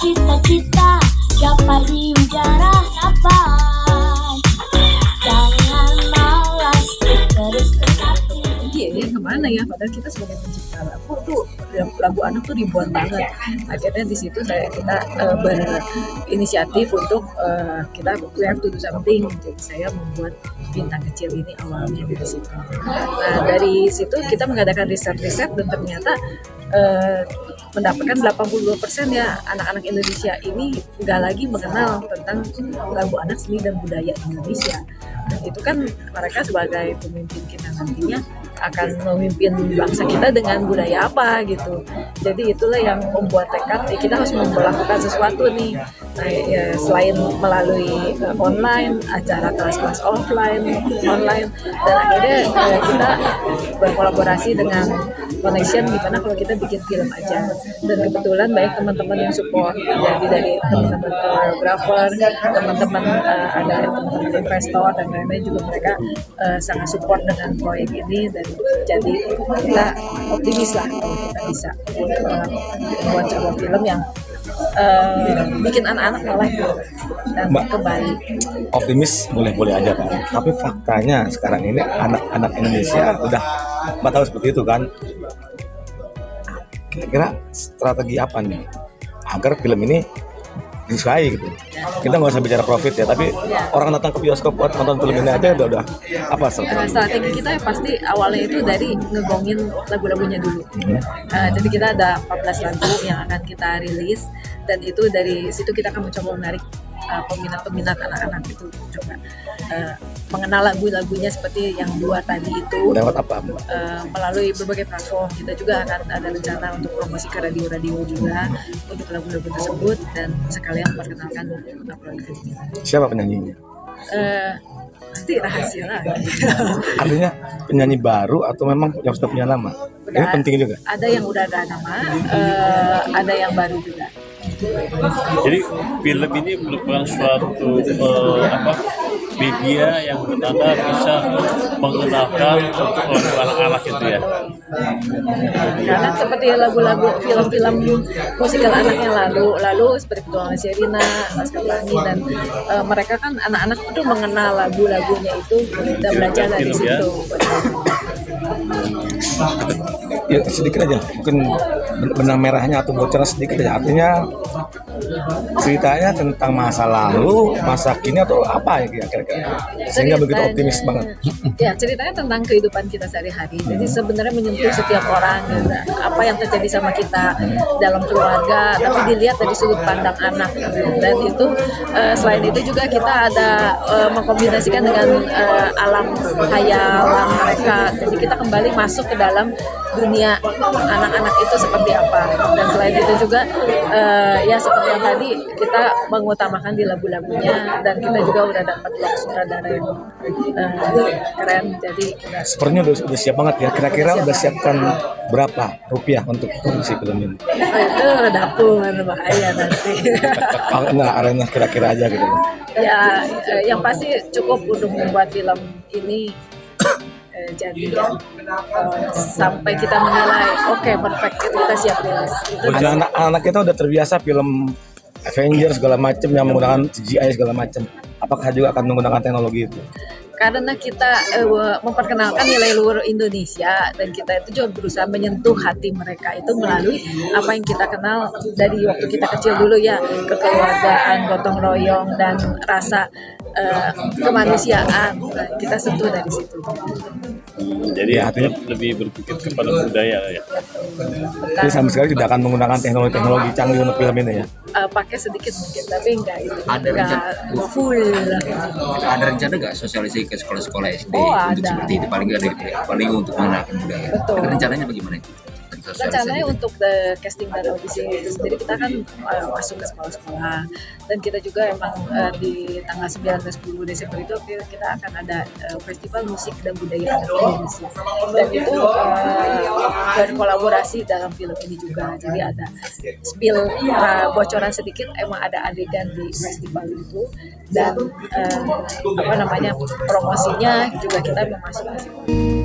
Cita-cita dapat diujarah dapat. Jangan malas terus berlatih. Iya, dia kemana ya? Padahal kita sebagai pencipta lagu tuh lagu anak tuh ribuan banget. Akhirnya di situ kita berinisiatif untuk kita we have to do something. Jadi saya membuat bintang kecil ini awalnya dari situ. Nah dari situ kita mengadakan riset dan ternyata mendapatkan 82% ya anak-anak Indonesia ini nggak lagi mengenal tentang lagu anak, seni dan budaya Indonesia. Dan itu kan mereka sebagai pemimpin kita nantinya akan memimpin bangsa kita dengan budaya apa gitu. Jadi itulah yang membuat tekad kita harus melakukan sesuatu nih. Nah, ya, selain melalui online, acara kelas-kelas online, dan akhirnya kita berkolaborasi dengan Connection gimana kalau kita bikin film aja. Dan kebetulan banyak teman-teman yang support, jadi dari teman-teman koreografer, teman-teman ada teman-teman investor dan lain-lain juga mereka sangat support dengan proyek ini. Dan jadi kita optimis lah kalau kita bisa membuat sebuah film yang bikin anak-anak melek dan kembali. Optimis boleh-boleh aja kan, tapi faktanya sekarang ini anak-anak Indonesia udah tahu seperti itu kan. Kira-kira strategi apa nih agar film ini disukai gitu? Kita nggak usah bicara profit ya, tapi orang datang ke bioskop buat nonton film ini aja udah apa strategi kita ya pasti awalnya itu dari ngegongin lagu-lagunya dulu. Jadi kita ada 14 lagu yang akan kita rilis, dan itu dari situ kita akan mencoba menarik peminat anak-anak itu coba mengenal lagu-lagunya seperti yang dua tadi itu. Lewat apa? Melalui berbagai platform. Kita juga akan ada rencana untuk promosi ke radio-radio juga untuk lagu-lagu tersebut, dan sekalian memperkenalkan proyek ini. Siapa penyanyinya? Nanti rahasia lagi. Artinya penyanyi baru atau memang yang sudah punya nama? Ini penting juga. Ada yang udah ada nama, ada yang baru juga. Jadi film ini merupakan suatu media yang benar-benar bisa mengenalkan untuk anak-anak itu ya. Karena seperti lagu-lagu film-film musikal anak yang lalu seperti Petualangan Sherina, Laskar Pelangi, dan mereka kan anak-anak itu mengenal lagu-lagunya itu dan belajar dari situ. Ya sedikit aja, mungkin benang merahnya atau bocoran sedikit aja. Artinya ceritanya tentang masa lalu, masa kini atau apa ya kira-kira? Sehingga begitu optimis banget. Ya, ceritanya tentang kehidupan kita sehari-hari. Jadi sebenarnya menyentuh setiap orang, gitu. Apa yang terjadi sama kita dalam keluarga, tapi dilihat dari sudut pandang anak. Dan itu selain itu juga kita ada mengkombinasikan dengan alam hayalan mereka. Jadi kita kembali masuk ke dalam dunia anak-anak itu seperti apa. Dan selain itu juga ya seperti yang tadi kita mengutamakan di lagu-lagunya, dan kita juga udah dapat sutradara yang keren. Jadi sepertinya udah siap banget ya. Kira-kira udah siapkan berapa rupiah untuk produksi film ini? Itu udah dapur bahaya nanti. Enggak, arena kira-kira aja gitu. Ya yang pasti cukup untuk membuat film ini jadi sampai kita menilai oke, perfect, itu kita siap rilis. Anak-anak kita udah terbiasa film Avengers segala macam yang menggunakan CGI segala macam. Apakah juga akan menggunakan teknologi itu? Karena kita memperkenalkan nilai luhur Indonesia, dan kita itu juga berusaha menyentuh hati mereka itu melalui apa yang kita kenal dari waktu kita kecil dulu ya, kekeluargaan, gotong royong, dan rasa kemanusiaan. Kita sentuh dari situ. Jadi artinya lebih berpikir kepada budaya ya. Jadi sama sekali tidak akan menggunakan teknologi canggih untuk film ini ya? Pakai sedikit mungkin, tapi enggak full. Ada rencana nggak sosialisasi ke sekolah-sekolah SD ada. untuk seperti itu, paling nggak paling untuk mengenalkan budaya? Betul. Rencananya bagaimana itu? rencananya untuk the casting dan audisi itu sendiri kita kan masuk ke sekolah-sekolah, dan kita juga emang di tanggal 9 dan 10 Desember itu kita akan ada festival musik dan budaya anak Indonesia, dan itu berkolaborasi dalam film ini juga. Jadi ada spill bocoran sedikit, emang ada adegan di festival itu, dan promosinya juga kita memasuki.